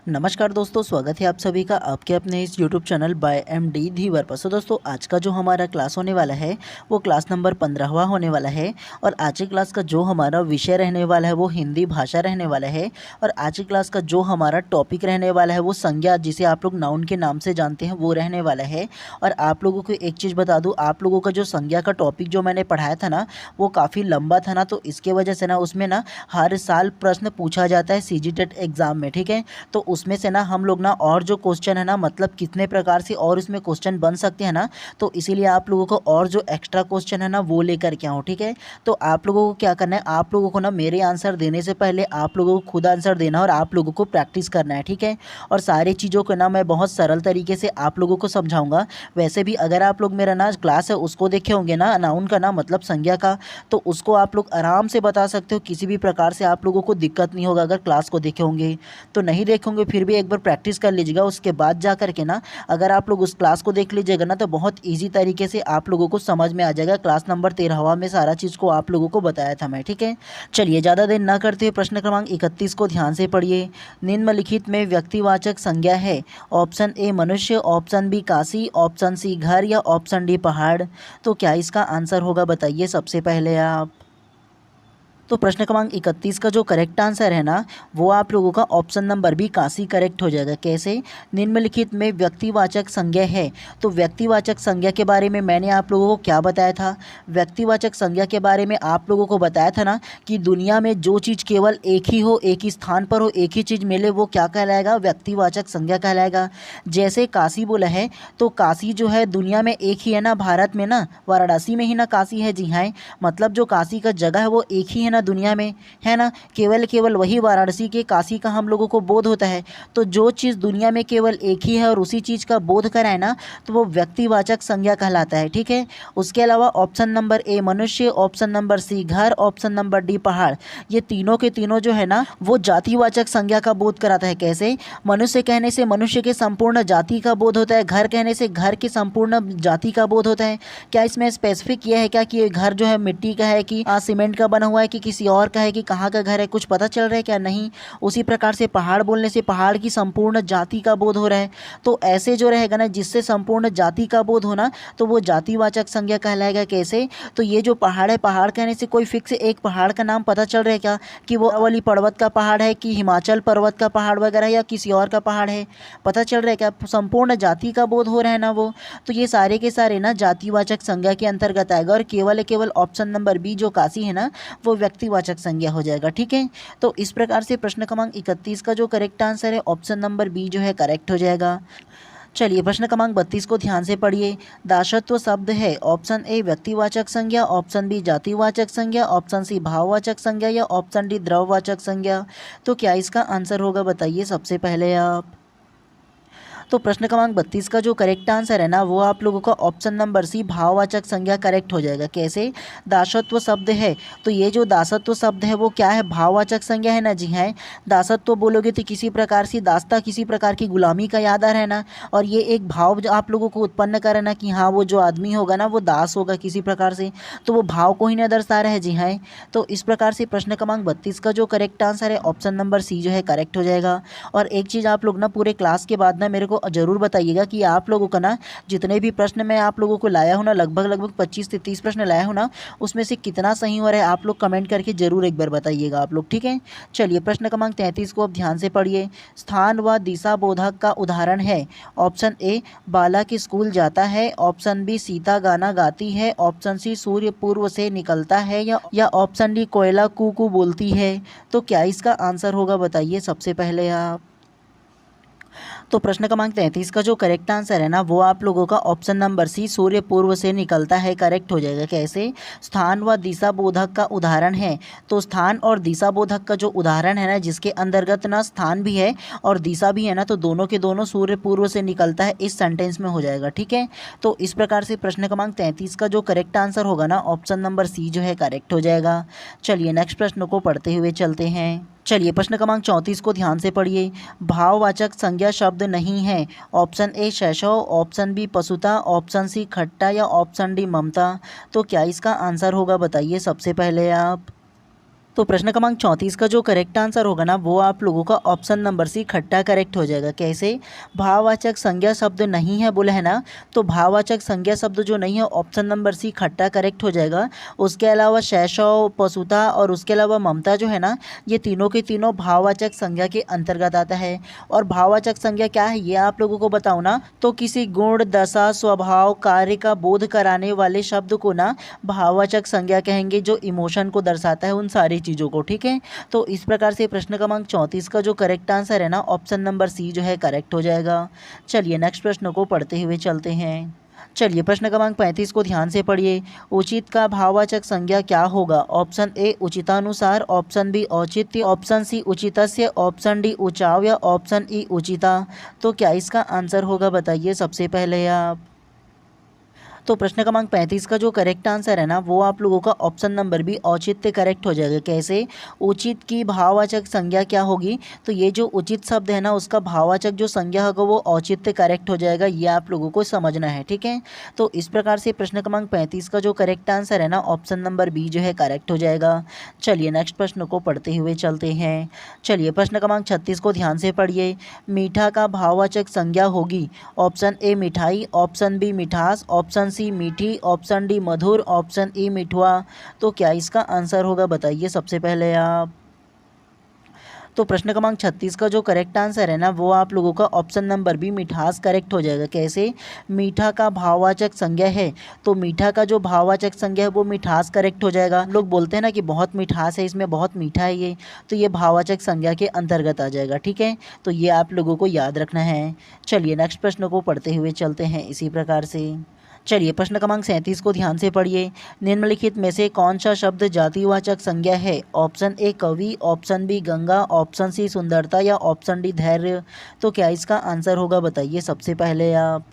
नमस्कार दोस्तों, स्वागत है आप सभी का आपके अपने इस यूट्यूब चैनल बाय एमडी धीवर पर। सो दोस्तों, आज का जो हमारा क्लास होने वाला है वो क्लास नंबर 15वां होने वाला है। और आज की क्लास का जो हमारा विषय रहने वाला है वो हिंदी भाषा रहने वाला है। और आज की क्लास का जो हमारा टॉपिक रहने वाला है वो संज्ञा, जिसे आप लोग नाउन के नाम से जानते हैं, वो रहने वाला है। और आप लोगों को एक चीज़ बता दूँ, आप लोगों का जो संज्ञा का टॉपिक जो मैंने पढ़ाया था ना, वो काफ़ी लंबा था ना, तो इसके वजह से ना उसमें ना हर साल प्रश्न पूछा जाता है सीजीटेट एग्ज़ाम में, ठीक है। तो उसमें से ना हम लोग ना और जो क्वेश्चन है ना, मतलब कितने प्रकार से और इसमें क्वेश्चन बन सकते हैं ना, तो इसीलिए आप लोगों को और जो एक्स्ट्रा क्वेश्चन है ना वो लेकर के आओ, ठीक है। तो आप लोगों को क्या करना है, आप लोगों को ना मेरे आंसर देने से पहले आप लोगों को खुद आंसर देना और आप लोगों को प्रैक्टिस करना है, ठीक है। और सारी चीज़ों को ना मैं बहुत सरल तरीके से आप लोगों को समझाऊंगा। वैसे भी अगर आप लोग मेरा ना क्लास है उसको देखे होंगे ना, नाउन का ना मतलब संज्ञा का, तो उसको आप लोग आराम से बता सकते हो, किसी भी प्रकार से आप लोगों को दिक्कत नहीं होगा अगर क्लास को देखे होंगे। तो नहीं देखे होंगे फिर भी एक बार प्रैक्टिस कर लीजिएगा, उसके बाद जा करके ना अगर आप लोग उस क्लास को देख लीजिएगा ना, तो बहुत इजी तरीके से आप लोगों को समझ में आ जाएगा। क्लास नंबर 13वां में सारा चीज़ को आप लोगों को बताया था मैं, ठीक है। चलिए ज़्यादा देर ना करते हुए प्रश्न क्रमांक 31 को ध्यान से पढ़िए। निम्नलिखित में व्यक्तिवाचक संज्ञा है। ऑप्शन ए मनुष्य, option B Kashi, option C घर या ऑप्शन डी पहाड़। तो क्या इसका आंसर होगा बताइए सबसे पहले आप। तो प्रश्न क्रमांक 31 का जो करेक्ट आंसर है ना, वो आप लोगों का option number B Kashi correct हो जाएगा। कैसे? निम्नलिखित में व्यक्तिवाचक संज्ञा है। तो व्यक्तिवाचक संज्ञा के बारे में मैंने आप लोगों को क्या बताया था? व्यक्तिवाचक संज्ञा के बारे में आप लोगों को बताया था ना कि दुनिया में जो चीज़ केवल एक ही हो, एक ही स्थान पर हो, एक ही चीज़ मिले, वो क्या कहलाएगा? व्यक्तिवाचक संज्ञा कहलाएगा। जैसे काशी बोला है, तो काशी जो है दुनिया में एक ही है ना, भारत में ना वाराणसी में ही ना काशी है। जी हाँ, मतलब जो काशी का जगह है वो एक ही है ना दुनिया में, है ना। केवल केवल वही वाराणसी के काशी का हम लोगों को बोध होता है। तो जो चीज़ दुनिया में केवल एक ही है और उसी चीज़ का बोध कराए ना, तो वो व्यक्तिवाचक संज्ञा कहलाता है, ठीक है। उसके अलावा ऑप्शन नंबर ए मनुष्य, ऑप्शन नंबर सी घर, ऑप्शन नंबर डी पहाड़, ये तीनों के तीनों जो है ना वो जातिवाचक संज्ञा का बोध कराता है। कैसे? मनुष्य कहने से मनुष्य के संपूर्ण जाति का बोध होता है, घर कहने से घर की संपूर्ण जाति का बोध होता है। क्या इसमें स्पेसिफिक ये है क्या कि ये घर जो है मिट्टी का है कि सीमेंट का बना हुआ है कि किसी और का है कि कहाँ का घर है, कुछ पता चल रहा है क्या? नहीं। उसी प्रकार से पहाड़ बोलने से पहाड़ की संपूर्ण जाति का बोध हो रहा है। तो ऐसे जो रहेगा ना, जिससे संपूर्ण जाति का बोध होना, तो वो जातिवाचक संज्ञा कहलाएगा। कैसे? तो ये जो पहाड़ है, पहाड़ कहने से कोई फिक्स एक पहाड़ का नाम पता चल रहा है क्या कि वो अरावली पर्वत का पहाड़ है कि हिमाचल पर्वत का पहाड़ वगैरह या किसी और का पहाड़ है? पता चल रहा है क्या? संपूर्ण जाति का बोध हो रहा है ना वो। तो ये सारे के सारे ना जातिवाचक संज्ञा के अंतर्गत आएगा। और केवल ऑप्शन नंबर बी जो काशी है ना, वो व्यक्तिवाचक संज्ञा हो जाएगा, ठीक है। तो इस प्रकार से प्रश्न क्रमांक 31 का जो करेक्ट आंसर है ऑप्शन नंबर बी जो है करेक्ट हो जाएगा। चलिए प्रश्न क्रमांक 32 को ध्यान से पढ़िए। दासत्व शब्द है। ऑप्शन ए व्यक्तिवाचक संज्ञा, ऑप्शन बी जातिवाचक संज्ञा, ऑप्शन सी भाववाचक संज्ञा या ऑप्शन डी द्रव्यवाचक संज्ञा। तो क्या इसका आंसर होगा बताइए सबसे पहले आप। तो प्रश्न क्रमांक 32 का जो करेक्ट आंसर है ना, वो आप लोगों का ऑप्शन नंबर सी भाववाचक संज्ञा करेक्ट हो जाएगा। कैसे? दासत्व शब्द है, तो ये जो दासत्व शब्द है वो क्या है? भाववाचक संज्ञा है ना। जी हाँ, दासत्व बोलोगे तो किसी प्रकार से दास्ता, किसी प्रकार की गुलामी का याद आ रहा है ना। और ये एक भाव जो आप लोगों को उत्पन्न कर ना कि हाँ वो जो आदमी होगा ना वो दास होगा किसी प्रकार से, तो वो भाव को ही ना दर्शा रहा है। जी हाँ, तो इस प्रकार से प्रश्न क्रमांक 32 का जो करेक्ट आंसर है ऑप्शन नंबर सी जो है करेक्ट हो जाएगा। और एक चीज़ आप लोग ना पूरे क्लास के बाद ना मेरे को ज़रूर बताइएगा कि आप लोगों का ना जितने भी प्रश्न मैं आप लोगों को लाया हूँ ना, लगभग 25 से 30 प्रश्न लाया हूँ ना, उसमें से कितना सही हो रहा है आप लोग कमेंट करके ज़रूर एक बार बताइएगा आप लोग, ठीक है। चलिए प्रश्न क्रमांक 33 को अब ध्यान से पढ़िए। स्थान व दिशा बोधक का उदाहरण है। ऑप्शन ए बालक स्कूल जाता है, ऑप्शन बी सीता गाना गाती है, ऑप्शन सी सूर्य पूर्व से निकलता है या ऑप्शन डी कोयला कू कू बोलती है। तो क्या इसका आंसर होगा बताइए सबसे पहले आप। तो प्रश्न क्रमांक 33 का जो करेक्ट आंसर है ना, वो आप लोगों का ऑप्शन नंबर सी सूर्य पूर्व से निकलता है करेक्ट हो जाएगा। कैसे? स्थान व दिशा बोधक का उदाहरण है। तो स्थान और दिशा बोधक का जो उदाहरण है ना, जिसके अंतर्गत ना स्थान भी है और दिशा भी है ना, तो दोनों के दोनों सूर्य पूर्व से निकलता है, इस सेंटेंस में हो जाएगा, ठीक है। तो इस प्रकार से प्रश्न क्रमांक 33 का जो करेक्ट आंसर होगा ना, ऑप्शन नंबर सी जो है करेक्ट हो जाएगा। चलिए नेक्स्ट प्रश्न को पढ़ते हुए चलते हैं। चलिए प्रश्न क्रमांक 34 को ध्यान से पढ़िए। भाववाचक संज्ञा शब्द नहीं है। ऑप्शन ए शैशव, ऑप्शन बी पशुता, ऑप्शन सी खट्टा या ऑप्शन डी ममता। तो क्या इसका आंसर होगा बताइए सबसे पहले आप। तो प्रश्न क्रमांक 34 का जो करेक्ट आंसर होगा ना वो आप लोगों का ऑप्शन नंबर सी खट्टा करेक्ट हो जाएगा। कैसे? भाववाचक संज्ञा शब्द नहीं है बोले है ना, तो भाववाचक संज्ञा शब्द जो नहीं है ऑप्शन नंबर सी खट्टा करेक्ट हो जाएगा। उसके अलावा शैशव, पशुता और उसके अलावा ममता जो है ना, ये तीनों के तीनों भाववाचक संज्ञा के अंतर्गत आता है। और भाववाचक संज्ञा क्या है ये आप लोगों को बताओ ना, तो किसी गुण, दशा, स्वभाव, कार्य का बोध कराने वाले शब्द को ना भाववाचक संज्ञा कहेंगे, जो इमोशन को दर्शाता है उन सारी चीज़ों को। ठीक है, तो इस प्रकार से प्रश्न क्रमांक 34 का जो करेक्ट आंसर है ना ऑप्शन नंबर सी जो है करेक्ट हो जाएगा। चलिए नेक्स्ट प्रश्न को पढ़ते हुए चलते हैं। चलिए प्रश्न क्रमांक 35 को ध्यान से पढ़िए। उचित का भाववाचक संज्ञा क्या होगा? ऑप्शन ए उचितानुसार, ऑप्शन बी औचित्य, ऑप्शन सी उचितस्य, ऑप्शन डी उचाव या ऑप्शन ई उचिता। तो क्या इसका आंसर होगा बताइए सबसे पहले आप। तो प्रश्न क्रमांक 35 का जो करेक्ट आंसर है ना वो आप लोगों का ऑप्शन नंबर बी औचित्य करेक्ट हो जाएगा। कैसे? उचित की भाववाचक संज्ञा क्या होगी? तो ये जो उचित शब्द है ना उसका भाववाचक जो संज्ञा होगा वो औचित्य करेक्ट हो जाएगा, ये आप लोगों को समझना है। ठीक है, तो इस प्रकार से प्रश्न क्रमांक 35 का जो करेक्ट आंसर है ना ऑप्शन नंबर बी जो है करेक्ट हो जाएगा। चलिए नेक्स्ट प्रश्न को पढ़ते हुए चलते हैं। चलिए प्रश्न क्रमांक 36 को ध्यान से पढ़िए। मीठा का भाववाचक संज्ञा होगी? ऑप्शन ए मिठाई, ऑप्शन बी मिठास, ऑप्शन सी मीठी, ऑप्शन डी मधुर, ऑप्शन ई मिठुआ। तो क्या इसका आंसर होगा बताइए सबसे पहले आप। तो प्रश्न क्रमांक 36 का जो करेक्ट आंसर है ना वो आप लोगों का ऑप्शन नंबर बी मिठास करेक्ट हो जाएगा। कैसे? मीठा का भाववाचक संज्ञा है, तो मीठा का जो भाववाचक संज्ञा है वो मिठास करेक्ट हो जाएगा। लोग बोलते हैं ना कि बहुत मिठास है, इसमें बहुत मीठा है ये, तो ये भाववाचक संज्ञा के अंतर्गत आ जाएगा। ठीक है, तो ये आप लोगों को याद रखना है। चलिए नेक्स्ट प्रश्न को पढ़ते हुए चलते हैं इसी प्रकार से। चलिए प्रश्न क्रमांक 37 को ध्यान से पढ़िए। निम्नलिखित में से कौन सा शब्द जातिवाचक संज्ञा है? ऑप्शन ए कवि, option B Ganga, option C सुंदरता या ऑप्शन डी धैर्य। तो क्या इसका आंसर होगा बताइए सबसे पहले आप।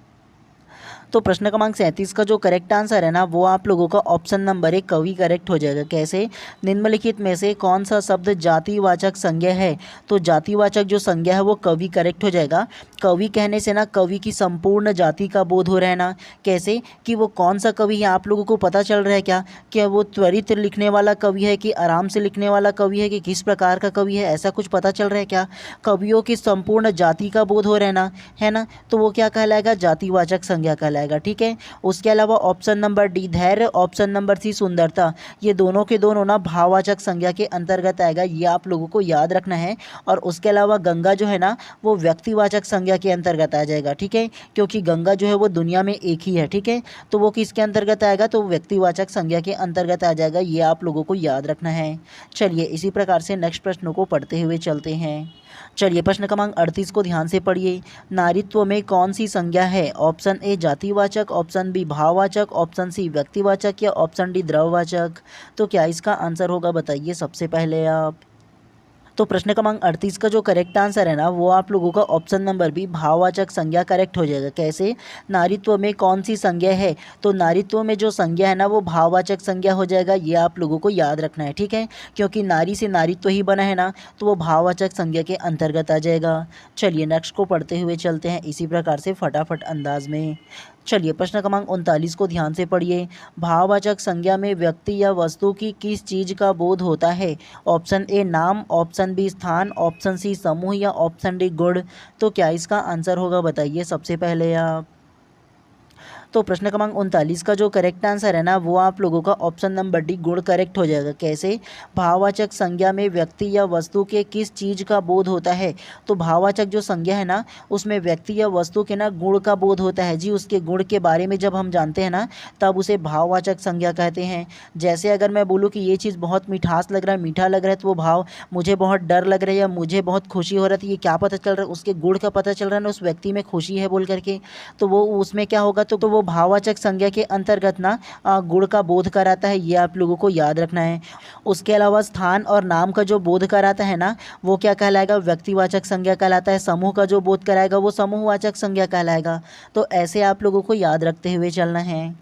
तो प्रश्न क्रमांक 37 का जो करेक्ट आंसर है ना वो आप लोगों का ऑप्शन नंबर एक कवि करेक्ट हो जाएगा। कैसे? निम्नलिखित में से कौन सा शब्द जातिवाचक संज्ञा है? तो जातिवाचक जो संज्ञा है वो कवि करेक्ट हो जाएगा। कवि कहने से ना कवि की संपूर्ण जाति का बोध हो रहा है ना। कैसे कि वो कौन सा कवि है आप लोगों को पता चल रहा है क्या? क्या वो त्वरित लिखने वाला कवि है कि आराम से लिखने वाला कवि है कि किस प्रकार का कवि है, ऐसा कुछ पता चल रहा है क्या? कवियों की संपूर्ण जाति का बोध हो रहा है ना, तो वो क्या कहलाएगा? जातिवाचक संज्ञा कहलाएगा। ठीक है, उसके अलावा ऑप्शन नंबर डी धैर्य, ऑप्शन नंबर सी सुंदरता, ये दोनों के दोनों ना भाववाचक संज्ञा के अंतर्गत आएगा, ये आप लोगों को याद रखना है। और उसके अलावा गंगा जो है ना वो व्यक्तिवाचक संज्ञा के अंतर्गत आ जाएगा। ठीक है, क्योंकि गंगा जो है वो दुनिया में एक ही है। ठीक है, तो वो किसके अंतर्गत आएगा? तो व्यक्तिवाचक संज्ञा के अंतर्गत आ जाएगा, ये आप लोगों को याद रखना है। चलिए इसी प्रकार से नेक्स्ट प्रश्न को पढ़ते हुए चलते हैं। चलिए प्रश्न क्रमांक 38 को ध्यान से पढ़िए। नारीत्व में कौन सी संज्ञा है? ऑप्शन ए जातिवाचक, ऑप्शन बी भाववाचक, ऑप्शन सी व्यक्तिवाचक या ऑप्शन डी द्रव्यवाचक। तो क्या इसका आंसर होगा बताइए सबसे पहले आप। तो प्रश्न क्रमांक 38 का जो करेक्ट आंसर है ना वो आप लोगों का ऑप्शन नंबर बी भाववाचक संज्ञा करेक्ट हो जाएगा। कैसे? नारीत्व में कौन सी संज्ञा है? तो नारीत्व में जो संज्ञा है ना वो भाववाचक संज्ञा हो जाएगा, ये आप लोगों को याद रखना है। ठीक है, क्योंकि नारी से नारीत्व ही बना है ना, तो वो भाववाचक संज्ञा के अंतर्गत आ जाएगा। चलिए नेक्स्ट को पढ़ते हुए चलते हैं इसी प्रकार से फटाफट अंदाज में। चलिए प्रश्न क्रमांक 39 को ध्यान से पढ़िए। भाववाचक संज्ञा में व्यक्ति या वस्तु की किस चीज़ का बोध होता है? ऑप्शन ए नाम, ऑप्शन बी स्थान, ऑप्शन सी समूह या ऑप्शन डी गुण। तो क्या इसका आंसर होगा बताइए सबसे पहले आप। तो प्रश्न क्रमांक 39 का जो करेक्ट आंसर है ना वो आप लोगों का ऑप्शन नंबर डी गुण करेक्ट हो जाएगा। कैसे? भाववाचक संज्ञा में व्यक्ति या वस्तु के किस चीज़ का बोध होता है? तो भाववाचक जो संज्ञा है ना उसमें व्यक्ति या वस्तु के ना गुण का बोध होता है जी, उसके गुण के बारे में जब हम जानते हैं ना तब उसे भाववाचक संज्ञा कहते हैं। जैसे अगर मैं बोलूँ कि ये चीज़ बहुत मिठास लग रहा है, मीठा लग रहा है, तो वो भाव, मुझे बहुत डर लग रहा है या मुझे बहुत खुशी हो रहा है, तो ये क्या पता चल रहा है? उसके गुण का पता चल रहा है ना, उस व्यक्ति में खुशी है बोल करके, तो वो उसमें क्या होगा, तो वो भाववाचक संज्ञा के अंतर्गत ना गुण का बोध कराता है, ये आप लोगों को याद रखना है। उसके अलावा स्थान और नाम का जो बोध कराता है ना वो क्या कहलाएगा? व्यक्तिवाचक संज्ञा कहलाता है। समूह का जो बोध कराएगा वो समूहवाचक संज्ञा कहलाएगा। तो ऐसे आप लोगों को याद रखते हुए चलना है।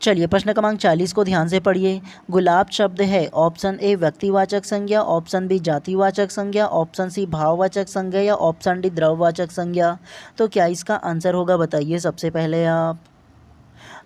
चलिए प्रश्न क्रमांक 40 को ध्यान से पढ़िए। गुलाब शब्द है ऑप्शन ए व्यक्तिवाचक संज्ञा, ऑप्शन बी जातिवाचक संज्ञा, ऑप्शन सी भाववाचक संज्ञा या ऑप्शन डी द्रव्यवाचक संज्ञा। तो क्या इसका आंसर होगा बताइए सबसे पहले आप।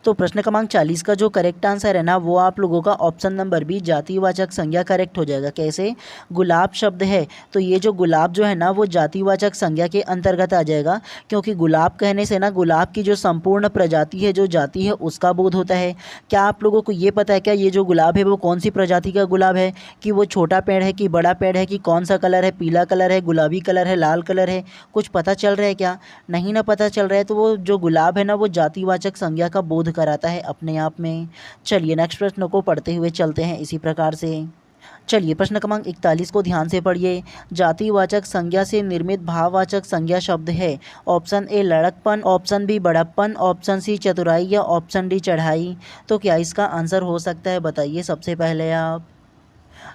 तो प्रश्न क्रमांक 40 का जो करेक्ट आंसर है ना वो आप लोगों का ऑप्शन नंबर बी जातिवाचक संज्ञा करेक्ट हो जाएगा। कैसे? गुलाब शब्द है तो ये जो गुलाब जो है ना वो जातिवाचक संज्ञा के अंतर्गत आ जाएगा, क्योंकि गुलाब कहने से ना गुलाब की जो संपूर्ण प्रजाति है, जो जाति है, उसका बोध होता है। क्या आप लोगों को ये पता है क्या ये जो गुलाब है वो कौन सी प्रजाति का गुलाब है? कि वो छोटा पेड़ है कि बड़ा पेड़ है, कि कौन सा कलर है, पीला कलर है, गुलाबी कलर है, लाल कलर है? कुछ पता चल रहा है क्या? नहीं ना पता चल रहा है तो वो जो गुलाब है ना वो जातिवाचक संज्ञा का बोध कराता है अपने आप में। चलिए नेक्स्ट प्रश्न को पढ़ते हुए चलते हैं इसी प्रकार से। चलिए प्रश्न क्रमांक 41 को ध्यान से पढ़िए। जातिवाचक संज्ञा से निर्मित भाववाचक संज्ञा शब्द है। ऑप्शन ए लड़कपन, ऑप्शन बी बड़प्पन, ऑप्शन सी चतुराई या ऑप्शन डी चढ़ाई। तो क्या इसका आंसर हो सकता है बताइए सबसे पहले आप।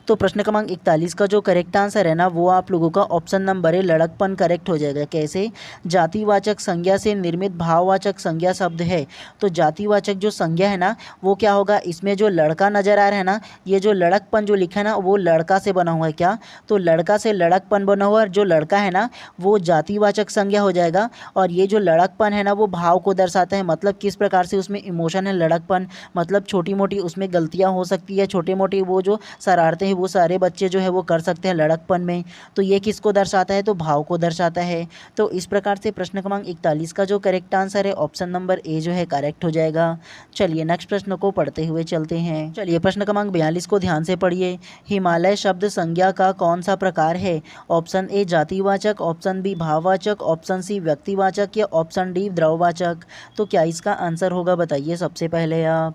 तो प्रश्न क्रमांक 41 का जो करेक्ट आंसर है ना वो आप लोगों का ऑप्शन नंबर है लड़कपन करेक्ट हो जाएगा। कैसे? जातिवाचक संज्ञा से निर्मित भाववाचक संज्ञा शब्द है। तो जातिवाचक जो संज्ञा है ना वो क्या होगा, इसमें जो लड़का नजर आ रहा है ना, ये जो लड़कपन जो लिखा है ना वो लड़का से बना हुआ है। क्या? तो लड़का से लड़कपन बना हुआ है, जो लड़का है ना वो जातिवाचक संज्ञा हो जाएगा। और ये जो लड़कपन है ना वो भाव को दर्शाता है, मतलब किस प्रकार से उसमें इमोशन है। लड़कपन मतलब छोटी मोटी उसमें गलतियाँ हो सकती है, छोटे मोटे वो जो शरारतें हैं वो सारे बच्चे जो है वो कर सकते हैं लड़कपन में। तो ये किसको दर्शाता है? तो भाव को दर्शाता है। तो इस प्रकार से प्रश्न क्रमांक 41 का जो करेक्ट आंसर है ऑप्शन नंबर ए जो है करेक्ट हो जाएगा। चलिए नेक्स्ट प्रश्न को पढ़ते हुए चलते हैं। चलिए प्रश्न क्रमांक 42 को ध्यान से पढ़िए। हिमालय शब्द संज्ञा का कौन सा प्रकार है? ऑप्शन ए जातिवाचक, ऑप्शन बी भाववाचक, ऑप्शन सी व्यक्तिवाचक या ऑप्शन डी द्रववाचक। तो क्या इसका आंसर होगा बताइए सबसे पहले आप।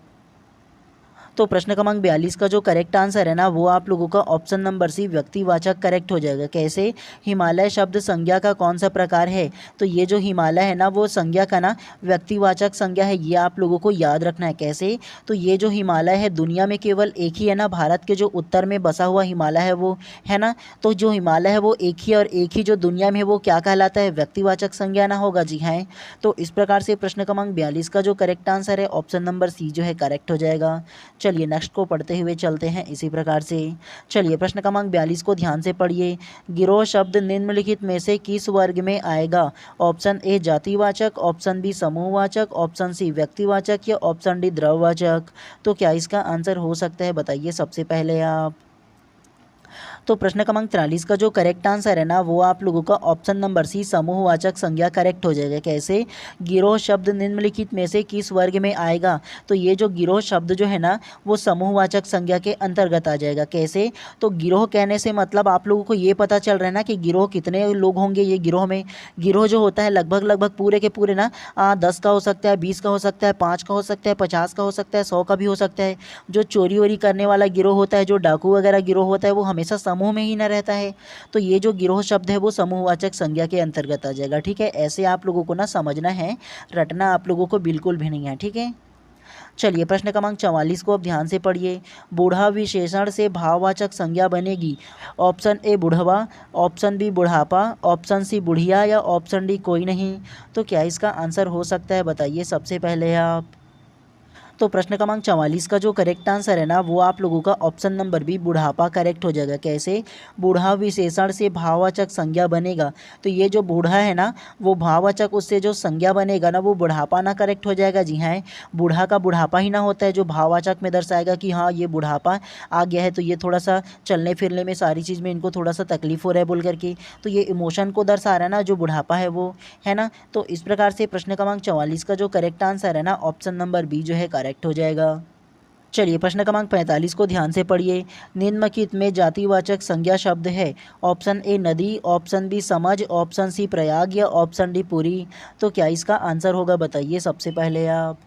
तो प्रश्न क्रमांक 42 का जो करेक्ट आंसर है ना वो आप लोगों का ऑप्शन नंबर सी व्यक्तिवाचक करेक्ट हो जाएगा। कैसे? हिमालय शब्द संज्ञा का कौन सा प्रकार है? तो ये जो हिमालय है ना वो संज्ञा का ना व्यक्तिवाचक संज्ञा है, ये आप लोगों को याद रखना है। कैसे? तो ये जो हिमालय है दुनिया में केवल एक ही है ना, भारत के जो उत्तर में बसा हुआ हिमालय है वो है ना, तो जो हिमालय है वो एक ही, और एक ही जो दुनिया में है वो क्या कहलाता है? व्यक्तिवाचक संज्ञा ना होगा। जी हाँ। तो इस प्रकार से प्रश्न क्रमांक 42 का जो करेक्ट आंसर है ऑप्शन नंबर सी जो है करेक्ट हो जाएगा। चलिए नेक्स्ट को पढ़ते हुए चलते हैं इसी प्रकार से। चलिए प्रश्न क्रमांक 42 को ध्यान से पढ़िए। गिरोह शब्द निम्नलिखित में से किस वर्ग में आएगा? ऑप्शन ए जातिवाचक, ऑप्शन बी समूहवाचक, ऑप्शन सी व्यक्तिवाचक या ऑप्शन डी द्रववाचक। तो क्या इसका आंसर हो सकता है बताइए सबसे पहले आप। तो प्रश्न क्रमांक 43 का जो करेक्ट आंसर है ना वो आप लोगों का ऑप्शन नंबर सी समूहवाचक संज्ञा करेक्ट हो जाएगा। कैसे? गिरोह शब्द निम्नलिखित में से किस वर्ग में आएगा? तो ये जो गिरोह शब्द जो है ना वो समूहवाचक संज्ञा के अंतर्गत आ जाएगा। कैसे? तो गिरोह कहने से मतलब आप लोगों को ये पता चल रहा है ना कि गिरोह कितने लोग होंगे। ये गिरोह में गिरोह जो होता है लगभग पूरे के पूरे ना 10 का हो सकता है, 20 का हो सकता है, 5 का हो सकता है, 50 का हो सकता है, 100 का भी हो सकता है। जो चोरी वोरी करने वाला गिरोह होता है, जो डाकू वगैरह गिरोह होता है वो हमेशा समूह में ही ना रहता है। तो ये जो गिरोह शब्द है वो समूहवाचक संज्ञा के अंतर्गत आ जाएगा। ठीक है, ऐसे आप लोगों को ना समझना है, रटना आप लोगों को बिल्कुल भी नहीं है। ठीक है। चलिए प्रश्न क्रमांक 44 को अब ध्यान से पढ़िए। बूढ़ा विशेषण से भाववाचक संज्ञा बनेगी। ऑप्शन ए बुढ़वा, ऑप्शन बी बुढ़ापा, ऑप्शन सी बुढ़िया या ऑप्शन डी कोई नहीं। तो क्या इसका आंसर हो सकता है बताइए सबसे पहले आप। तो प्रश्न क्रमांक 44 का जो करेक्ट आंसर है ना वो आप लोगों का ऑप्शन नंबर बी बुढ़ापा करेक्ट हो जाएगा। कैसे? बूढ़ा विशेषण से भाववाचक संज्ञा बनेगा। तो ये जो बूढ़ा है ना वो भाववाचक उससे जो संज्ञा बनेगा ना वो बुढ़ापा ना करेक्ट हो जाएगा। जी हाँ, बूढ़ा का बुढ़ापा ही ना होता है जो भाववाचक में दर्शाएगा कि हाँ ये बुढ़ापा आ गया है, तो ये थोड़ा सा चलने फिरने में सारी चीज़ में इनको थोड़ा सा तकलीफ हो रहा है बोल करके, तो ये इमोशन को दर्शा रहा है ना जो बुढ़ापा है वो, है ना। तो इस प्रकार से प्रश्न क्रमांक 44 का जो करेक्ट आंसर है ना ऑप्शन नंबर बी जो है करेक्ट हो जाएगा। चलिए प्रश्न क्रमांक 45 को ध्यान से पढ़िए। निम्नलिखित में जातिवाचक संज्ञा शब्द है। ऑप्शन ए नदी, ऑप्शन बी समझ, ऑप्शन सी प्रयाग या ऑप्शन डी पुरी। तो क्या इसका आंसर होगा बताइए सबसे पहले आप।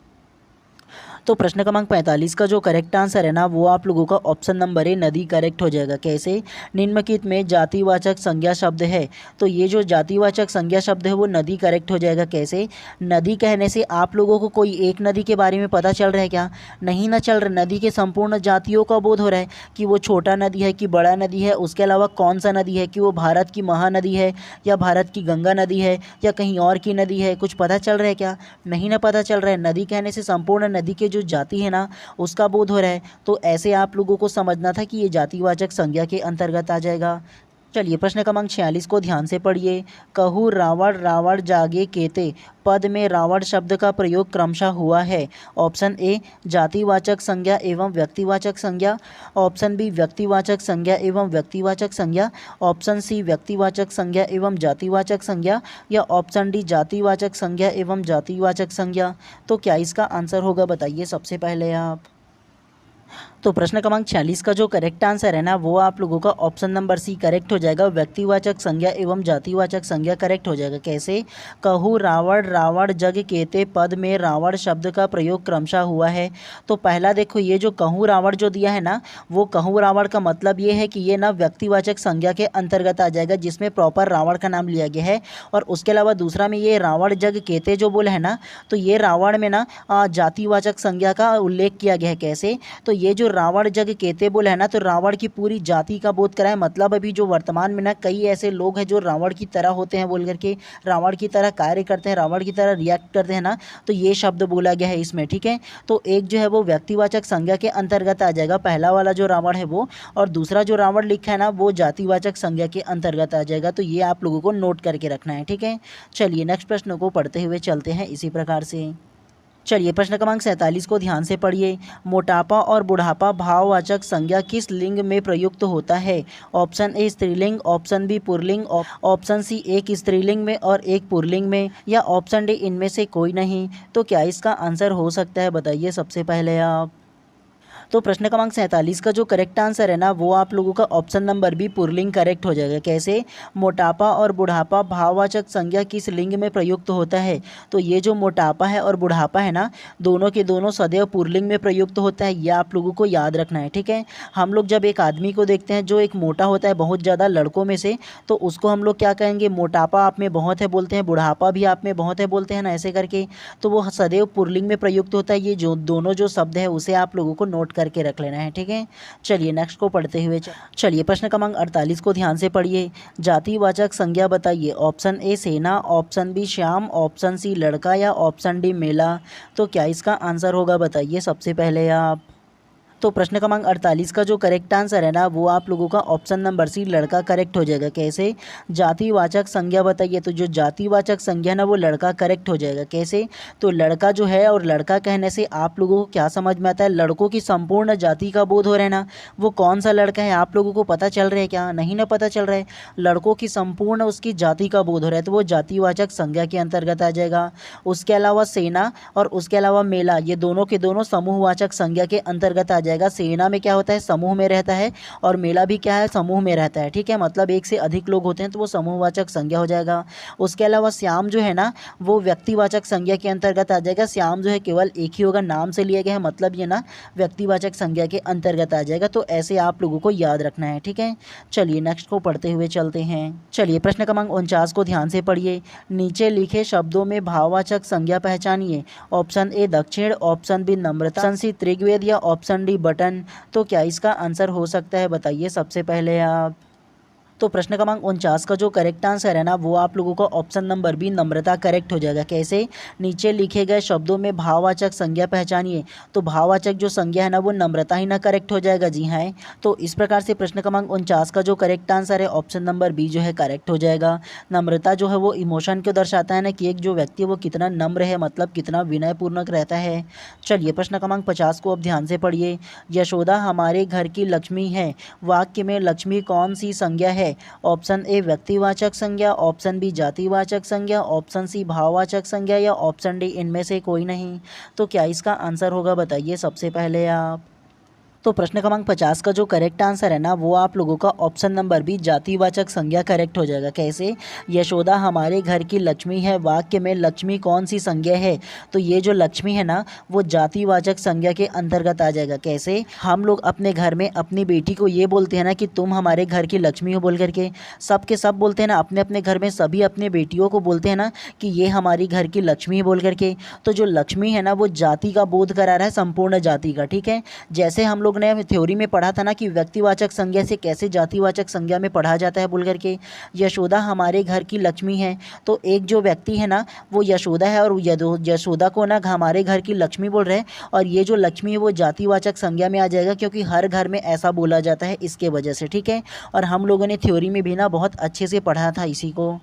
तो प्रश्न क्रमांक 45 का जो करेक्ट आंसर है ना वो आप लोगों का ऑप्शन नंबर ए नदी करेक्ट हो जाएगा। कैसे? निम्नलिखित में जातिवाचक संज्ञा शब्द है। तो ये जो जातिवाचक संज्ञा शब्द है वो नदी करेक्ट हो जाएगा। कैसे? नदी कहने से आप लोगों को कोई एक नदी के बारे में पता चल रहा है क्या? नहीं ना चल रहा। नदी के संपूर्ण जातियों का बोध हो रहा है कि वो छोटा नदी है कि बड़ा नदी है, उसके अलावा कौन सा नदी है, कि वो भारत की महानदी है या भारत की गंगा नदी है या कहीं और की नदी है, कुछ पता चल रहा है क्या? नहीं ना पता चल रहा है। नदी कहने से संपूर्ण नदी के जो जाति है ना उसका बोध हो रहा है। तो ऐसे आप लोगों को समझना था कि ये जातिवाचक संज्ञा के अंतर्गत आ जाएगा। चलिए प्रश्न क्रमांक 46 को ध्यान से पढ़िए। कहूँ रावण रावण जागे केते पद में रावण शब्द का प्रयोग क्रमशः हुआ है। ऑप्शन ए जातिवाचक संज्ञा एवं व्यक्तिवाचक संज्ञा, ऑप्शन बी व्यक्तिवाचक संज्ञा एवं व्यक्तिवाचक संज्ञा, ऑप्शन सी व्यक्तिवाचक संज्ञा एवं जातिवाचक संज्ञा, या ऑप्शन डी जातिवाचक संज्ञा एवं जातिवाचक संज्ञा। तो क्या इसका आंसर होगा बताइए सबसे पहले आप। तो प्रश्न क्रमांक 46 का जो करेक्ट आंसर है ना वो आप लोगों का ऑप्शन नंबर सी करेक्ट हो जाएगा। व्यक्तिवाचक संज्ञा एवं जातिवाचक संज्ञा करेक्ट हो जाएगा। कैसे? कहूँ रावण रावण जग केते पद में रावण शब्द का प्रयोग क्रमशः हुआ है। तो पहला देखो ये जो कहूँ रावण जो दिया है ना वो कहूँ रावण का मतलब ये है कि ये ना व्यक्तिवाचक संज्ञा के अंतर्गत आ जाएगा जिसमें प्रॉपर रावण का नाम लिया गया है। और उसके अलावा दूसरा में ये रावण जग केते जो बोला है ना तो ये रावण में ना जातिवाचक संज्ञा का उल्लेख किया गया है। कैसे? तो ये जो रावण जग केते बोला है ना तो रावण की पूरी जाति का बोध कराए। मतलब अभी जो वर्तमान में ना कई ऐसे लोग हैं जो रावण की तरह होते हैं बोल करके रावण की तरह कार्य करते हैं, रावण की तरह रिएक्ट करते हैं ना, तो ये शब्द बोला गया है इसमें। ठीक है, तो एक जो है वो व्यक्तिवाचक संज्ञा के अंतर्गत आ जाएगा पहला वाला जो रावण है वो, और दूसरा जो रावण लिखा है ना वो जातिवाचक संज्ञा के अंतर्गत आ जाएगा। तो ये आप लोगों को नोट करके रखना है। ठीक है, चलिए नेक्स्ट प्रश्न को पढ़ते हुए चलते हैं इसी प्रकार से। चलिए प्रश्न क्रमांक 47 को ध्यान से पढ़िए। मोटापा और बुढ़ापा भाववाचक संज्ञा किस लिंग में प्रयुक्त होता है? ऑप्शन ए स्त्रीलिंग, ऑप्शन बी पुल्लिंग, ऑप्शन सी एक स्त्रीलिंग में और एक पुल्लिंग में, या ऑप्शन डी इनमें से कोई नहीं। तो क्या इसका आंसर हो सकता है बताइए सबसे पहले आप। तो प्रश्न क्रमांक 47 का जो करेक्ट आंसर है ना वो आप लोगों का ऑप्शन नंबर बी पुल्लिंग करेक्ट हो जाएगा। कैसे? मोटापा और बुढ़ापा भाववाचक संज्ञा किस लिंग में प्रयुक्त होता है? तो ये जो मोटापा है और बुढ़ापा है ना दोनों के दोनों सदैव पुल्लिंग में प्रयुक्त होता है। यह आप लोगों को याद रखना है। ठीक है, हम लोग जब एक आदमी को देखते हैं जो एक मोटा होता है बहुत ज़्यादा लड़कों में से, तो उसको हम लोग क्या कहेंगे? मोटापा आप में बहुत है बोलते हैं, बुढ़ापा भी आप में बहुत है बोलते हैं ना, ऐसे करके। तो वो सदैव पुल्लिंग में प्रयुक्त होता है। ये जो दोनों जो शब्द है उसे आप लोगों को नोट करके रख लेना है। ठीक है, चलिए नेक्स्ट को पढ़ते हुए चलिए प्रश्न क्रमांक 48 को ध्यान से पढ़िए। जातिवाचक संज्ञा बताइए। ऑप्शन ए सेना, option B Shyam, option C लड़का, या ऑप्शन डी मेला। तो क्या इसका आंसर होगा बताइए सबसे पहले आप। तो प्रश्न क्रमांक 48 का जो करेक्ट आंसर है ना वो आप लोगों का ऑप्शन नंबर सी लड़का करेक्ट हो जाएगा। कैसे? जातिवाचक संज्ञा बताइए। तो जो जातिवाचक संज्ञा ना वो लड़का करेक्ट हो जाएगा। कैसे? तो लड़का जो है, और लड़का कहने से आप लोगों को क्या समझ में आता है? लड़कों की संपूर्ण जाति का बोध हो रहा है ना। वो कौन सा लड़का है आप लोगों को पता चल रहा है क्या? नहीं ना पता चल रहा है। लड़कों की संपूर्ण उसकी जाति का बोध हो रहा है तो वो जातिवाचक संज्ञा के अंतर्गत आ जाएगा। उसके अलावा सेना और उसके अलावा मेला ये दोनों के दोनों समूहवाचक संज्ञा के अंतर्गत आ जाएगा। सेना में क्या होता है? समूह में रहता है, और मेला भी क्या है? समूह में रहता है। ठीक है, मतलब एक से अधिक लोग होते हैं तो वो समूहवाचक संज्ञा हो जाएगा। उसके अलावा श्याम जो है ना वो व्यक्तिवाचक संज्ञा के अंतर्गत आ जाएगा। श्याम जो है केवल एक ही होगा, नाम से लिया गया है, मतलब ये ना व्यक्तिवाचक संज्ञा के अंतर्गत आ जाएगा। तो ऐसे आप लोगों को याद रखना है। ठीक है, चलिए नेक्स्ट को पढ़ते हुए चलते हैं। चलिए प्रश्न क्रमांक 49 को ध्यान से पढ़िए। नीचे लिखे शब्दों में भाववाचक संज्ञा पहचानिए। ऑप्शन ए दक्षिण, ऑप्शन बी नम्रता, ऑप्शन सी त्रिगवेद, या ऑप्शन डी बटन। तो क्या इसका आंसर हो सकता है बताइए सबसे पहले आप। तो प्रश्न क्रमांक 49 का जो करेक्ट आंसर है ना वो आप लोगों का ऑप्शन नंबर बी नम्रता करेक्ट हो जाएगा। कैसे? नीचे लिखे गए शब्दों में भाववाचक संज्ञा पहचानिए। तो भाववाचक जो संज्ञा है ना वो नम्रता ही ना करेक्ट हो जाएगा। जी हाँ, तो इस प्रकार से प्रश्न क्रमांक 49 का जो करेक्ट आंसर है ऑप्शन नंबर बी जो है करेक्ट हो जाएगा। नम्रता जो है वो इमोशन को दर्शाता है ना कि एक जो व्यक्ति है वो कितना नम्र है, मतलब कितना विनयपूर्वक रहता है। चलिए प्रश्न क्रमांक 50 को अब ध्यान से पढ़िए। यशोदा हमारे घर की लक्ष्मी है, वाक्य में लक्ष्मी कौन सी संज्ञा है? ऑप्शन ए व्यक्तिवाचक संज्ञा, ऑप्शन बी जातिवाचक संज्ञा, ऑप्शन सी भाववाचक संज्ञा, या ऑप्शन डी इनमें से कोई नहीं। तो क्या इसका आंसर होगा बताइए सबसे पहले आप। तो प्रश्न क्रमांक 50 का जो करेक्ट आंसर है ना वो आप लोगों का ऑप्शन नंबर बी जातिवाचक संज्ञा करेक्ट हो जाएगा। कैसे? यशोदा हमारे घर की लक्ष्मी है, वाक्य में लक्ष्मी कौन सी संज्ञा है? तो ये जो लक्ष्मी है ना वो जातिवाचक संज्ञा के अंतर्गत आ जाएगा। कैसे? हम लोग अपने घर में अपनी बेटी को ये बोलते हैं ना कि तुम हमारे घर की लक्ष्मी हो बोल करके, सब के सब बोलते हैं ना, अपने अपने घर में सभी अपने बेटियों को बोलते हैं ना कि ये हमारी घर की लक्ष्मी बोल करके। तो जो लक्ष्मी है ना वो जाति का बोध करा रहा है, संपूर्ण जाति का। ठीक है, जैसे हम लोग लोग ने थ्योरी में पढ़ा था ना कि व्यक्तिवाचक संज्ञा से कैसे जातिवाचक संज्ञा में पढ़ा जाता है बोल करके। यशोदा हमारे घर की लक्ष्मी है, तो एक जो व्यक्ति है ना वो यशोदा है, और यशोदा को ना हमारे घर की लक्ष्मी बोल रहे हैं, और ये जो लक्ष्मी है वो जातिवाचक संज्ञा में आ जाएगा, क्योंकि हर घर में ऐसा बोला जाता है इसके वजह से, ठीक है। और हम लोगों ने थ्योरी में भी ना बहुत अच्छे से पढ़ा था इसी को।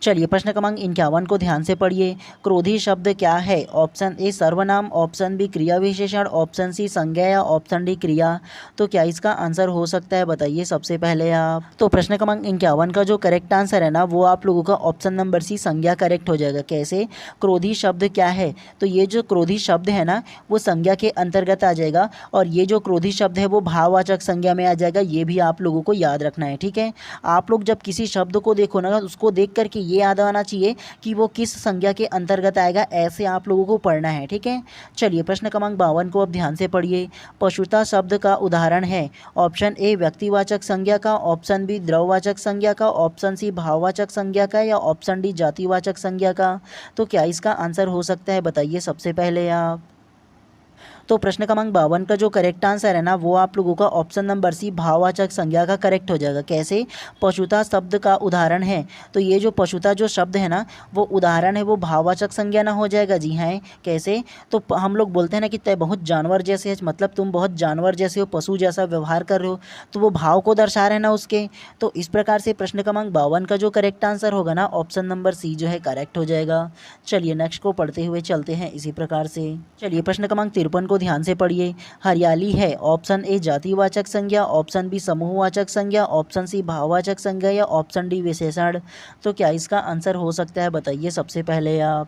चलिए प्रश्न क्रमांक 51 को ध्यान से पढ़िए। क्रोधी शब्द क्या है? ऑप्शन ए सर्वनाम, ऑप्शन बी क्रिया विशेषण, ऑप्शन सी संज्ञा या ऑप्शन डी क्रिया। तो क्या इसका आंसर हो सकता है, बताइए सबसे पहले आप। तो प्रश्न क्रमांक 51 का जो करेक्ट आंसर है ना वो आप लोगों का ऑप्शन नंबर सी संज्ञा करेक्ट हो जाएगा। कैसे? क्रोधी शब्द क्या है? तो ये जो क्रोधी शब्द है ना वो संज्ञा के अंतर्गत आ जाएगा, और ये जो क्रोधी शब्द है वो भाववाचक संज्ञा में आ जाएगा, ये भी आप लोगों को याद रखना है, ठीक है। आप लोग जब किसी शब्द को देखो ना उसको देख करके ये याद आना चाहिए कि वो किस संज्ञा के अंतर्गत आएगा, ऐसे आप लोगों को पढ़ना है, ठीक है। चलिए प्रश्न क्रमांक 52 को अब ध्यान से पढ़िए। पशुता शब्द का उदाहरण है। ऑप्शन ए व्यक्तिवाचक संज्ञा का, ऑप्शन बी द्रववाचक संज्ञा का, ऑप्शन सी भाववाचक संज्ञा का, या ऑप्शन डी जातिवाचक संज्ञा का। तो क्या इसका आंसर हो सकता है, बताइए सबसे पहले आप। तो प्रश्न क्रमांक 52 का जो करेक्ट आंसर है ना वो आप लोगों का ऑप्शन नंबर सी भाववाचक संज्ञा का करेक्ट हो जाएगा। कैसे? पशुता शब्द का उदाहरण है, तो ये जो पशुता जो शब्द है ना वो उदाहरण है, वो भाववाचक संज्ञा ना हो जाएगा। जी हाँ, कैसे? तो हम लोग बोलते हैं ना कि तय बहुत जानवर जैसे है, मतलब तुम बहुत जानवर जैसे हो, पशु जैसा व्यवहार कर रहे हो, तो वो भाव को दर्शा रहे हैं ना उसके। तो इस प्रकार से प्रश्न क्रमांक 52 का जो करेक्ट आंसर होगा ना ऑप्शन नंबर सी जो है करेक्ट हो जाएगा। चलिए नेक्स्ट को पढ़ते हुए चलते हैं इसी प्रकार से। चलिए प्रश्न क्रमांक 53 को ध्यान से पढ़िए। हरियाली है। ऑप्शन ए जातिवाचक संज्ञा, ऑप्शन बी समूहवाचक संज्ञा, ऑप्शन सी भाववाचक संज्ञा, या ऑप्शन डी विशेषण। तो क्या इसका आंसर हो सकता है, बताइए सबसे पहले आप।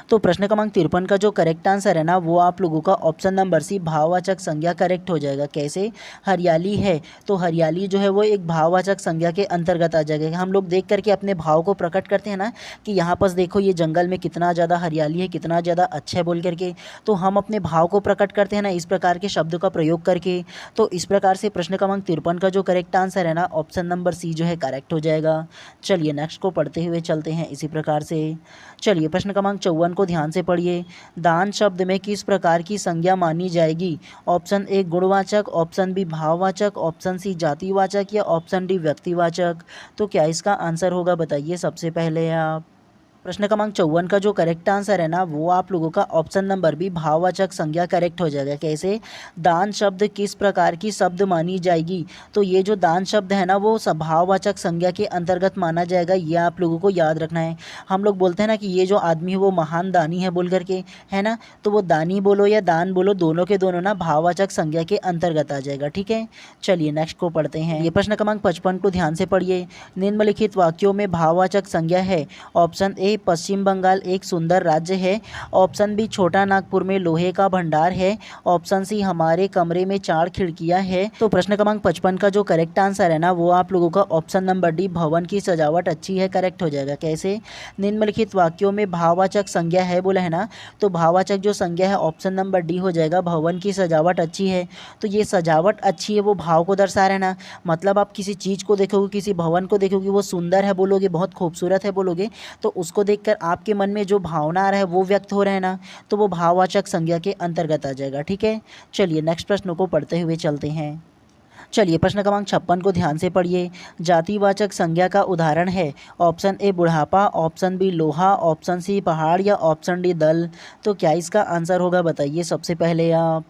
तो प्रश्न क्रमांक 53 का जो करेक्ट आंसर है ना वो आप लोगों का ऑप्शन नंबर सी भाववाचक संज्ञा करेक्ट हो जाएगा। कैसे? हरियाली है, तो हरियाली जो है वो एक भाववाचक संज्ञा के अंतर्गत आ जाएगा। हम लोग देख करके अपने भाव को प्रकट करते हैं ना कि यहाँ पर देखो ये जंगल में कितना ज़्यादा हरियाली है, कितना ज़्यादा अच्छा है बोल करके, तो हम अपने भाव को प्रकट करते हैं ना इस प्रकार के शब्द का प्रयोग करके। तो इस प्रकार से प्रश्न क्रमांक 53 का जो करेक्ट आंसर है ना ऑप्शन नंबर सी जो है करेक्ट हो जाएगा। चलिए नेक्स्ट को पढ़ते हुए चलते हैं इसी प्रकार से। चलिए प्रश्न क्रमांक 54 को ध्यान से पढ़िए। दान शब्द में किस प्रकार की संज्ञा मानी जाएगी? ऑप्शन ए गुणवाचक, ऑप्शन बी भाववाचक, ऑप्शन सी जातिवाचक, या ऑप्शन डी व्यक्तिवाचक। तो क्या इसका आंसर होगा, बताइए सबसे पहले आप। प्रश्न क्रमांक 54 का जो करेक्ट आंसर है ना वो आप लोगों का ऑप्शन नंबर बी भाववाचक संज्ञा करेक्ट हो जाएगा। कैसे? दान शब्द किस प्रकार की शब्द मानी जाएगी? तो ये जो दान शब्द है ना वो भाववाचक संज्ञा के अंतर्गत माना जाएगा, ये आप लोगों को याद रखना है। हम लोग बोलते हैं ना कि ये जो आदमी है वो महान दानी है बोल करके, है ना, तो वो दानी बोलो या दान बोलो, दोनों के दोनों ना भाववाचक संज्ञा के अंतर्गत आ जाएगा, ठीक है। चलिए नेक्स्ट को पढ़ते हैं। ये प्रश्न क्रमांक 55 को ध्यान से पढ़िए। निम्नलिखित वाक्यों में भाववाचक संज्ञा है। ऑप्शन ए पश्चिम बंगाल एक सुंदर राज्य है, ऑप्शन बी छोटा नागपुर में लोहे का भंडार है, ऑप्शन सी हमारे कमरे में 4 खिड़कियां हैं। तो प्रश्न क्रमांक 55 का जो करेक्ट आंसर है ना वो आप लोगों का ऑप्शन नंबर डी भवन की सजावट अच्छी है करेक्ट हो जाएगा। कैसे? निम्नलिखित वाक्यों में भाववाचक संज्ञा है बोला है ना, तो भाववाचक जो संज्ञा है ऑप्शन नंबर डी हो जाएगा, भवन की सजावट अच्छी है। तो ये सजावट अच्छी है वो भाव को दर्शा रहे ना, मतलब आप किसी चीज़ को देखोगे, किसी भवन को देखोगे, वो सुंदर है बोलोगे, बहुत खूबसूरत है बोलोगे, तो उसको देखकर आपके मन में जो भावना आ रहा है वो व्यक्त हो रहा है ना, तो वो भाववाचक संज्ञा के अंतर्गत आ जाएगा, ठीक है। चलिए नेक्स्ट प्रश्न को पढ़ते हुए चलते हैं। चलिए प्रश्न क्रमांक 56 को ध्यान से पढ़िए। जातिवाचक संज्ञा का उदाहरण है। ऑप्शन ए बुढ़ापा, ऑप्शन बी लोहा, ऑप्शन सी पहाड़, या ऑप्शन डी दल। तो क्या इसका आंसर होगा, बताइए सबसे पहले आप।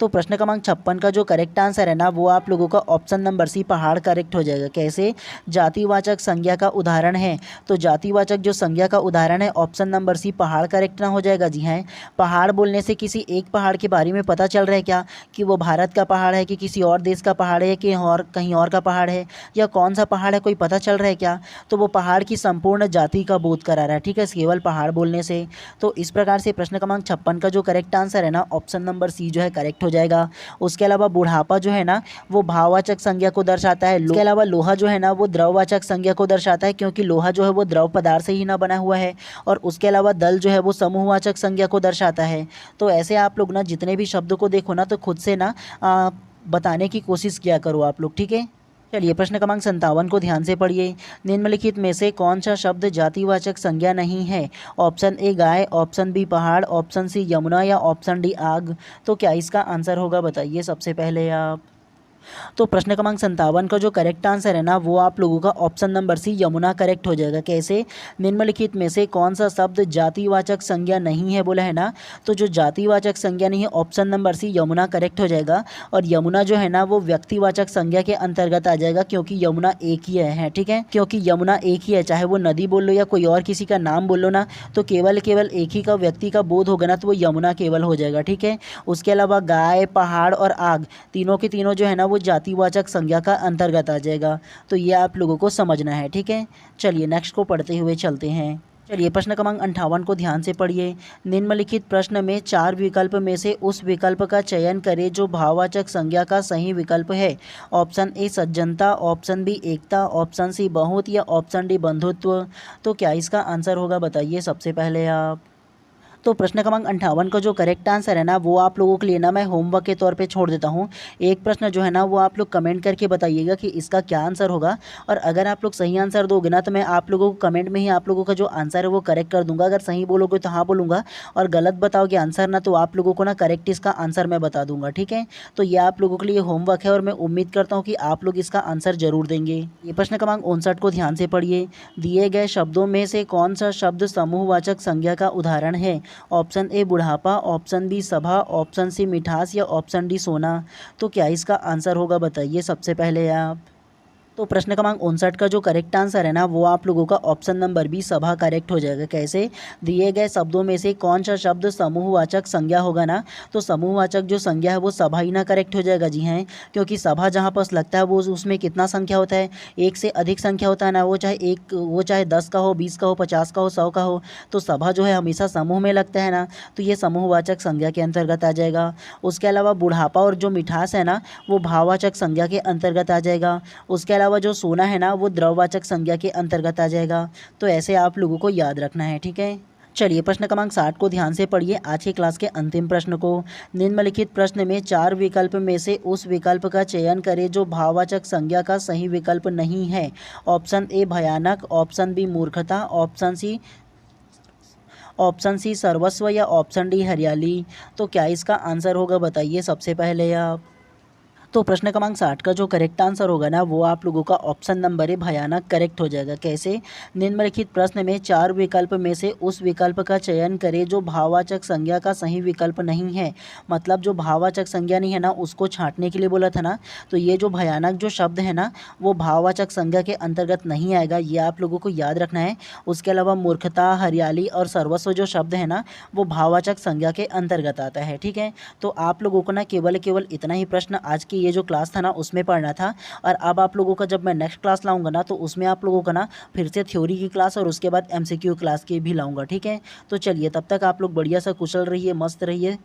तो प्रश्न क्रमांक 56 का जो करेक्ट आंसर है ना वो आप लोगों का ऑप्शन नंबर सी पहाड़ करेक्ट हो जाएगा। कैसे? जातिवाचक संज्ञा का उदाहरण है, तो जातिवाचक जो संज्ञा का उदाहरण है ऑप्शन नंबर सी पहाड़ करेक्ट ना हो जाएगा। जी हाँ, पहाड़ बोलने से किसी एक पहाड़ के बारे में पता चल रहा है क्या कि वो भारत का पहाड़ है, कि किसी और देश का पहाड़ है, कि और कहीं और का पहाड़ है, या कौन सा पहाड़ है, कोई पता चल रहा है क्या? तो वो पहाड़ की संपूर्ण जाति का बोध करा रहा है, ठीक है, केवल पहाड़ बोलने से। तो इस प्रकार से प्रश्न क्रमांक 56 का जो करेक्ट आंसर है ना ऑप्शन नंबर सी जो है करेक्ट हो जाएगा। उसके अलावा बुढ़ापा जो है ना वो भाववाचक संज्ञा को दर्शाता है। इसके अलावा लोहा जो है ना वो द्रववाचक संज्ञा को दर्शाता है, क्योंकि लोहा जो है वो द्रव पदार्थ से ही ना बना हुआ है। और उसके अलावा दल जो है वो समूहवाचक संज्ञा को दर्शाता है। तो ऐसे आप लोग ना जितने भी शब्दों को देखो ना तो खुद से ना बताने की कोशिश किया करो आप लोग, ठीक है। चलिए प्रश्न क्रमांक 57 को ध्यान से पढ़िए। निम्नलिखित में से कौन सा शब्द जातिवाचक संज्ञा नहीं है? ऑप्शन ए गाय, ऑप्शन बी पहाड़, ऑप्शन सी यमुना या ऑप्शन डी आग। तो क्या इसका आंसर होगा बताइए सबसे पहले आप। तो प्रश्न क्रमांक 57 का जो करेक्ट आंसर है ना वो आप लोगों का option number C Yamuna correct हो जाएगा। कैसे? निम्नलिखित में से कौन सा शब्द जातिवाचक संज्ञा नहीं है बोला है ना, तो जो जातिवाचक संज्ञा नहीं है option number C Yamuna correct हो जाएगा। और यमुना जो है ना वो व्यक्तिवाचक संज्ञा के अंतर्गत आ जाएगा, क्योंकि यमुना एक ही है। ठीक है, क्योंकि यमुना एक ही है, चाहे वो नदी बोल लो या कोई और किसी का नाम बोल लो ना, तो केवल केवल एक ही का व्यक्ति का बोध होगा ना, तो वो यमुना केवल हो जाएगा। ठीक है, उसके अलावा गाय, पहाड़ और आग तीनों के तीनों जो है ना वो जातिवाचक संज्ञा का अंतर्गत आ जाएगा। तो ये आप लोगों को समझना है। ठीक है, चलिए नेक्स्ट को पढ़ते हुए चलते हैं। चलिए प्रश्न क्रमांक 58 को ध्यान से पढ़िए। निम्नलिखित प्रश्न में 4 विकल्प में से उस विकल्प का चयन करें जो भाववाचक संज्ञा का सही विकल्प है। ऑप्शन ए सज्जनता, ऑप्शन बी एकता, ऑप्शन सी बहुत या ऑप्शन डी बंधुत्व। तो क्या इसका आंसर होगा बताइए सबसे पहले आप। तो प्रश्न क्रमांक 58 का जो करेक्ट आंसर है ना वो आप लोगों के लिए ना मैं होमवर्क के तौर पे छोड़ देता हूँ। एक प्रश्न जो है ना वो आप लोग कमेंट करके बताइएगा कि इसका क्या आंसर होगा। और अगर आप लोग सही आंसर दोगे ना तो मैं आप लोगों को कमेंट में ही आप लोगों का जो आंसर है वो करेक्ट कर दूंगा। अगर सही बोलोगे तो हाँ बोलूँगा, और गलत बताओगे आंसर ना तो आप लोगों को ना करेक्ट इसका आंसर मैं बता दूंगा। ठीक है, तो ये आप लोगों के लिए होमवर्क है और मैं उम्मीद करता हूँ कि आप लोग इसका आंसर जरूर देंगे। ये प्रश्न क्रमांक 59 को ध्यान से पढ़िए। दिए गए शब्दों में से कौन सा शब्द समूहवाचक संज्ञा का उदाहरण है? ऑप्शन ए बुढ़ापा, ऑप्शन बी सभा, ऑप्शन सी मिठास या ऑप्शन डी सोना। तो क्या इसका आंसर होगा बताइए सबसे पहले आप। तो प्रश्न क्रमांक 59 का जो करेक्ट आंसर है ना वो आप लोगों का ऑप्शन नंबर बी सभा करेक्ट हो जाएगा। कैसे? दिए गए शब्दों में से कौन सा शब्द समूहवाचक संज्ञा होगा ना, तो समूहवाचक जो संज्ञा है वो सभा ही ना करेक्ट हो जाएगा। जी हाँ, क्योंकि सभा जहाँ पास लगता है वो उसमें कितना संख्या होता है, एक से अधिक संख्या होता है ना, वो चाहे 10 का हो, 20 का हो, 50 का हो, 100 का हो। तो सभा जो है हमेशा समूह में लगता है ना, तो ये समूहवाचक संज्ञा के अंतर्गत आ जाएगा। उसके अलावा बुढ़ापा और जो मिठास है ना वो भाववाचक संज्ञा के अंतर्गत आ जाएगा। उसके अलावा जो सोना है ना वो द्रववाचक संज्ञा के अंतर्गत आ जाएगा। तो ऐसे आप लोगों को याद रखना है। ठीक है, चलिए प्रश्न क्रमांक 60 को ध्यान से पढ़िए। आज की क्लास के अंतिम प्रश्न को। निम्नलिखित प्रश्न में 4 विकल्प में से उस विकल्प का चयन करें जो भाववाचक संज्ञा का सही विकल्प नहीं है। ऑप्शन ए भयानक, ऑप्शन बी मूर्खता, ऑप्शन सी सर्वस्व या ऑप्शन डी हरियाली। तो क्या इसका आंसर होगा बताइए सबसे पहले आप। तो प्रश्न क्रमांक 60 का जो करेक्ट आंसर होगा ना वो आप लोगों का ऑप्शन नंबर ए भयानक करेक्ट हो जाएगा। कैसे? निम्नलिखित प्रश्न में 4 विकल्प में से उस विकल्प का चयन करें जो भाववाचक संज्ञा का सही विकल्प नहीं है। मतलब जो भाववाचक संज्ञा नहीं है ना उसको छांटने के लिए बोला था ना, तो ये जो भयानक जो शब्द है ना वो भाववाचक संज्ञा के अंतर्गत नहीं आएगा, ये आप लोगों को याद रखना है। उसके अलावा मूर्खता, हरियाली और सर्वस्व जो शब्द है ना वो भाववाचक संज्ञा के अंतर्गत आता है। ठीक है, तो आप लोगों को ना केवल इतना ही प्रश्न आज की ये जो क्लास था ना उसमें पढ़ना था। और अब आप लोगों का जब मैं नेक्स्ट क्लास लाऊंगा ना तो उसमें आप लोगों का ना फिर से थ्योरी की क्लास और उसके बाद एमसीक्यू क्लास की भी लाऊंगा। ठीक है, तो चलिए तब तक आप लोग बढ़िया सा कुशल रहिए, मस्त रहिए।